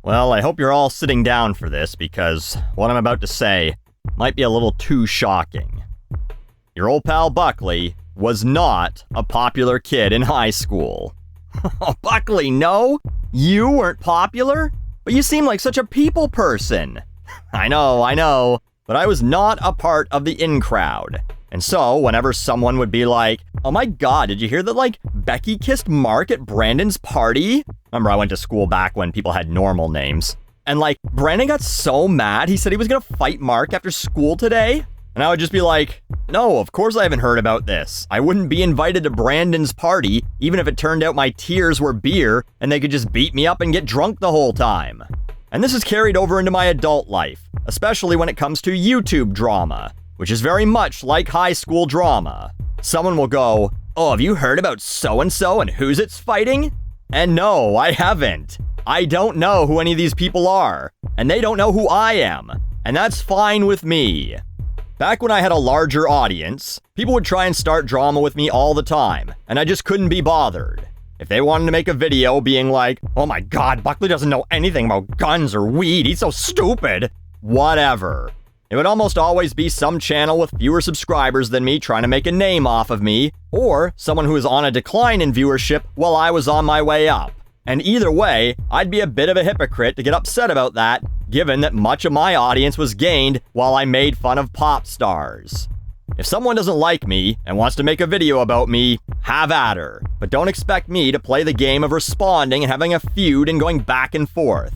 Well, I hope you're all sitting down for this because what I'm about to say might be a little too shocking. Your old pal Buckley was not a popular kid in high school. Buckley, no? You weren't popular? But you seem like such a people person. I know, but I was not a part of the in crowd. And so, whenever someone would be like, oh my god, did you hear that, Becky kissed Mark at Brandon's party? Remember, I went to school back when people had normal names. And, Brandon got so mad, he said he was gonna fight Mark after school today? And I would just be like, no, of course I haven't heard about this. I wouldn't be invited to Brandon's party, even if it turned out my tears were beer, and they could just beat me up and get drunk the whole time. And this is carried over into my adult life, especially when it comes to YouTube drama, which is very much like high school drama. Someone will go, oh, have you heard about so-and-so and who's it's fighting? And no, I haven't. I don't know who any of these people are, and they don't know who I am, and that's fine with me. Back when I had a larger audience, people would try and start drama with me all the time, and I just couldn't be bothered. If they wanted to make a video being like, oh my god, Buckley doesn't know anything about guns or weed, he's so stupid, whatever. It would almost always be some channel with fewer subscribers than me trying to make a name off of me, or someone who was on a decline in viewership while I was on my way up. And either way, I'd be a bit of a hypocrite to get upset about that, given that much of my audience was gained while I made fun of pop stars. If someone doesn't like me and wants to make a video about me, have at her, but don't expect me to play the game of responding and having a feud and going back and forth.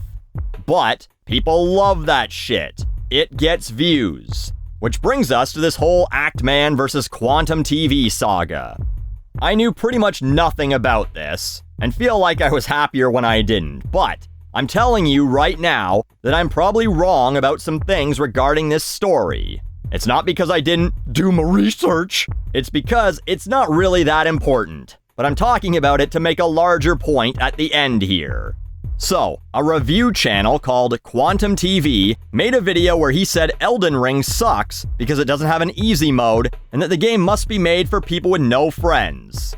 But people love that shit. It gets views. Which brings us to this whole Actman versus Quantum TV saga. I knew pretty much nothing about this, and feel like I was happier when I didn't, but I'm telling you right now that I'm probably wrong about some things regarding this story. It's not because I didn't do my research, it's because it's not really that important, but I'm talking about it to make a larger point at the end here. So, a review channel called Quantum TV made a video where he said Elden Ring sucks because it doesn't have an easy mode and that the game must be made for people with no friends.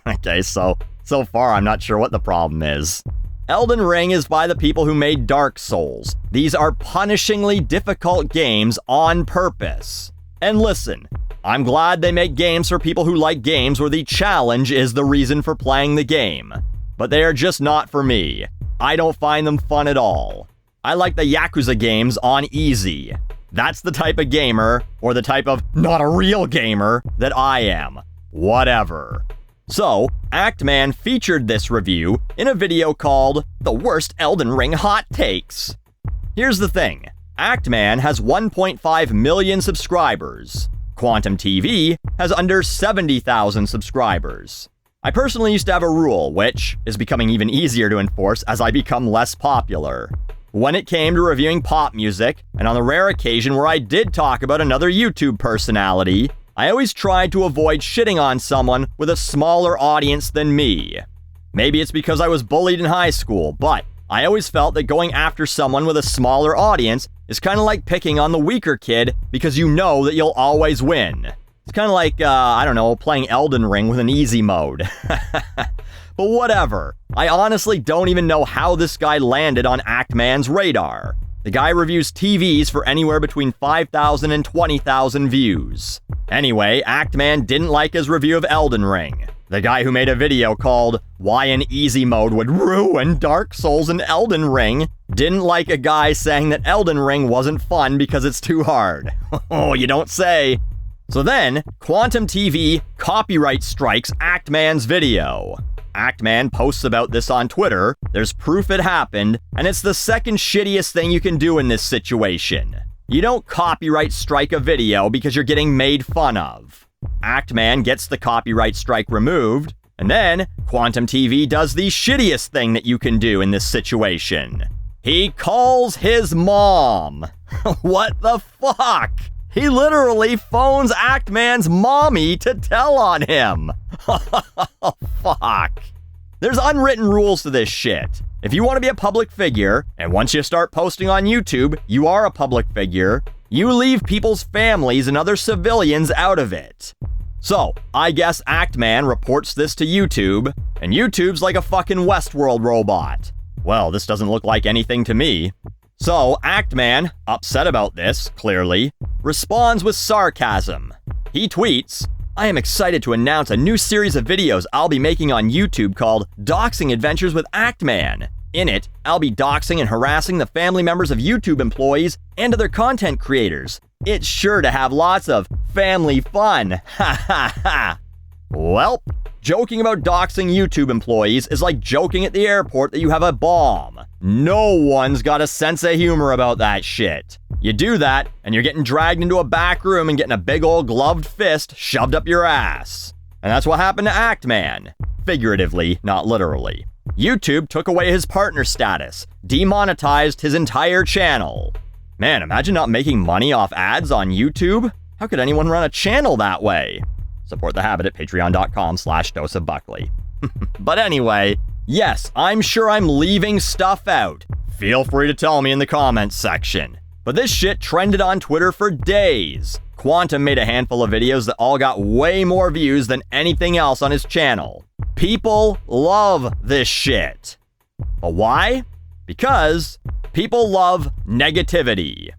Okay, so far I'm not sure what the problem is. Elden Ring is by the people who made Dark Souls. These are punishingly difficult games on purpose. And listen, I'm glad they make games for people who like games where the challenge is the reason for playing the game. But they are just not for me. I don't find them fun at all. I like the Yakuza games on easy. That's the type of gamer, or the type of not a real gamer, that I am. Whatever. So, Actman featured this review in a video called The Worst Elden Ring Hot Takes. Here's the thing. Actman has 1.5 million subscribers. Quantum TV has under 70,000 subscribers. I personally used to have a rule, which is becoming even easier to enforce as I become less popular. When it came to reviewing pop music, and on the rare occasion where I did talk about another YouTube personality, I always tried to avoid shitting on someone with a smaller audience than me. Maybe it's because I was bullied in high school, but I always felt that going after someone with a smaller audience is kind of like picking on the weaker kid because you know that you'll always win. It's kind of like, playing Elden Ring with an easy mode. But whatever. I honestly don't even know how this guy landed on Actman's radar. The guy reviews TVs for anywhere between 5,000 and 20,000 views. Anyway, Actman didn't like his review of Elden Ring. The guy who made a video called Why an Easy Mode Would Ruin Dark Souls and Elden Ring didn't like a guy saying that Elden Ring wasn't fun because it's too hard. Oh, you don't say. So then, Quantum TV copyright strikes Actman's video. Actman posts about this on Twitter, there's proof it happened, and it's the second shittiest thing you can do in this situation. You don't copyright strike a video because you're getting made fun of. Actman gets the copyright strike removed, and then Quantum TV does the shittiest thing that you can do in this situation. He calls his mom. What the fuck? He literally phones Actman's mommy to tell on him. Fuck. There's unwritten rules to this shit. If you want to be a public figure, and once you start posting on YouTube, you are a public figure, you leave people's families and other civilians out of it. So, I guess Actman reports this to YouTube, and YouTube's like a fucking Westworld robot. Well, this doesn't look like anything to me. So, Actman, upset about this, clearly, responds with sarcasm. He tweets, "I am excited to announce a new series of videos I'll be making on YouTube called Doxing Adventures with Actman. In it, I'll be doxing and harassing the family members of YouTube employees and other content creators. It's sure to have lots of family fun. Ha ha ha." Well, joking about doxing YouTube employees is like joking at the airport that you have a bomb. No one's got a sense of humor about that shit. You do that, and you're getting dragged into a back room and getting a big old gloved fist shoved up your ass. And that's what happened to Actman. Figuratively, not literally. YouTube took away his partner status, demonetized his entire channel. Man, imagine not making money off ads on YouTube. How could anyone run a channel that way? Support the habit at patreon.com/doseofbuckley. But anyway, yes, I'm sure I'm leaving stuff out. Feel free to tell me in the comments section. But this shit trended on Twitter for days. Quantum made a handful of videos that all got way more views than anything else on his channel. People love this shit. But why? Because people love negativity.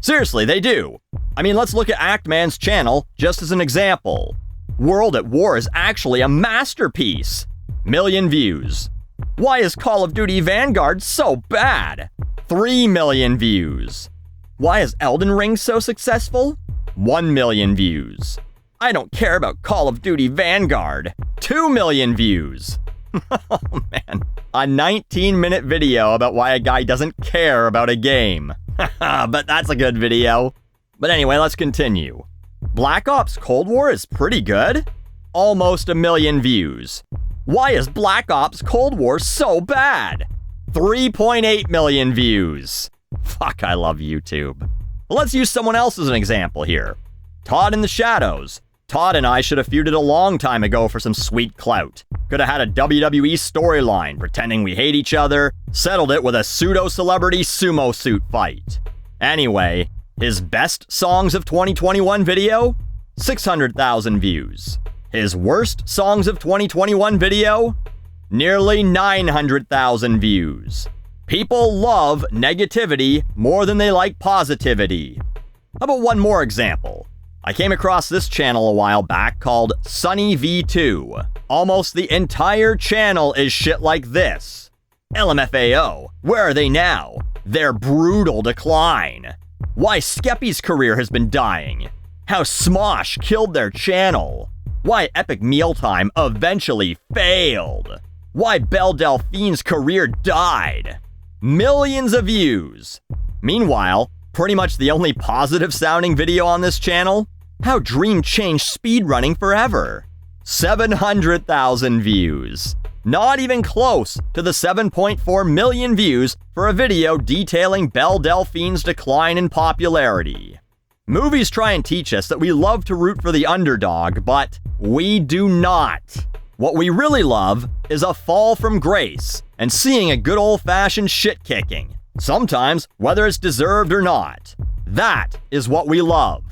Seriously, they do. I mean, let's look at Actman's channel just as an example. World at War is actually a masterpiece. Million views. Why is Call of Duty Vanguard so bad? 3 million views. Why is Elden Ring so successful? 1 million views. I don't care about Call of Duty Vanguard. 2 million views. Oh man. A 19-minute video about why a guy doesn't care about a game. But that's a good video. But anyway, let's continue. Black Ops Cold War is pretty good. Almost 1 million views. Why is Black Ops Cold War so bad? 3.8 million views. Fuck, I love YouTube. Let's use someone else as an example here. Todd in the Shadows. Todd and I should have feuded a long time ago for some sweet clout. Could have had a WWE storyline pretending we hate each other, settled it with a pseudo-celebrity sumo suit fight. Anyway, his best songs of 2021 video? 600,000 views. His worst songs of 2021 video? Nearly 900,000 views. People love negativity more than they like positivity. How about one more example? I came across this channel a while back called Sunny V2. Almost the entire channel is shit like this. LMFAO, where are they now? Their brutal decline. Why Skeppy's career has been dying. How Smosh killed their channel. Why Epic Mealtime eventually failed. Why Belle Delphine's career died. Millions of views. Meanwhile, pretty much the only positive sounding video on this channel? How Dream changed speedrunning forever. 700,000 views. Not even close to the 7.4 million views for a video detailing Belle Delphine's decline in popularity. Movies try and teach us that we love to root for the underdog, but we do not. What we really love is a fall from grace and seeing a good old-fashioned shit-kicking. Sometimes, whether it's deserved or not. That is what we love.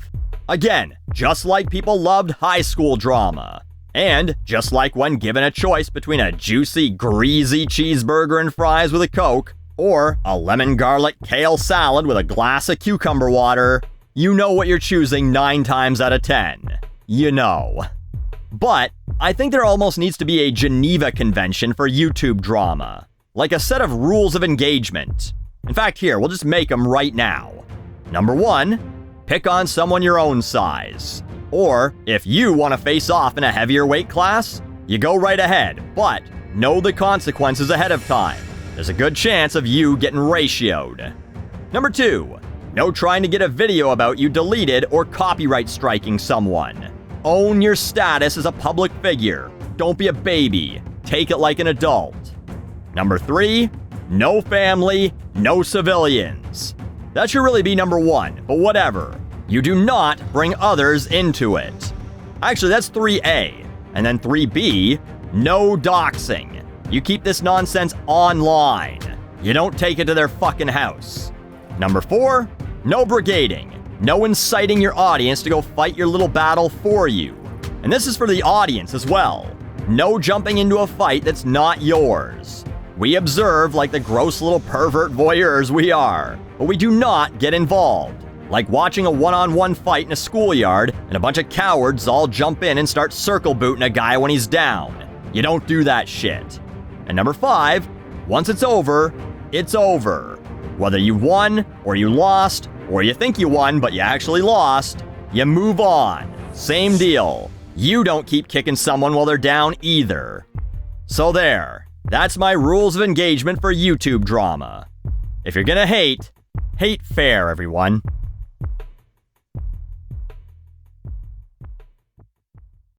Again, just like people loved high school drama. And just like when given a choice between a juicy, greasy cheeseburger and fries with a Coke, or a lemon garlic kale salad with a glass of cucumber water, you know what you're choosing 9 times out of 10. You know. But I think there almost needs to be a Geneva Convention for YouTube drama. Like a set of rules of engagement. In fact, here, we'll just make them right now. Number 1, pick on someone your own size. Or, if you want to face off in a heavier weight class, you go right ahead, but know the consequences ahead of time. There's a good chance of you getting ratioed. Number 2, no trying to get a video about you deleted or copyright striking someone. Own your status as a public figure. Don't be a baby. Take it like an adult. Number 3, no family, no civilians. That should really be number 1, but whatever. You do not bring others into it. Actually, that's 3A. And then 3B, no doxing. You keep this nonsense online. You don't take it to their fucking house. Number 4, no brigading. No inciting your audience to go fight your little battle for you. And this is for the audience as well. No jumping into a fight that's not yours. We observe like the gross little pervert voyeurs we are, but we do not get involved. Like watching a one-on-one fight in a schoolyard and a bunch of cowards all jump in and start circle booting a guy when he's down. You don't do that shit. And number 5, once it's over, it's over. Whether you won or you lost, or you think you won but you actually lost, you move on. Same deal. You don't keep kicking someone while they're down either. So there. That's my rules of engagement for YouTube drama. If you're gonna hate, hate fair, everyone.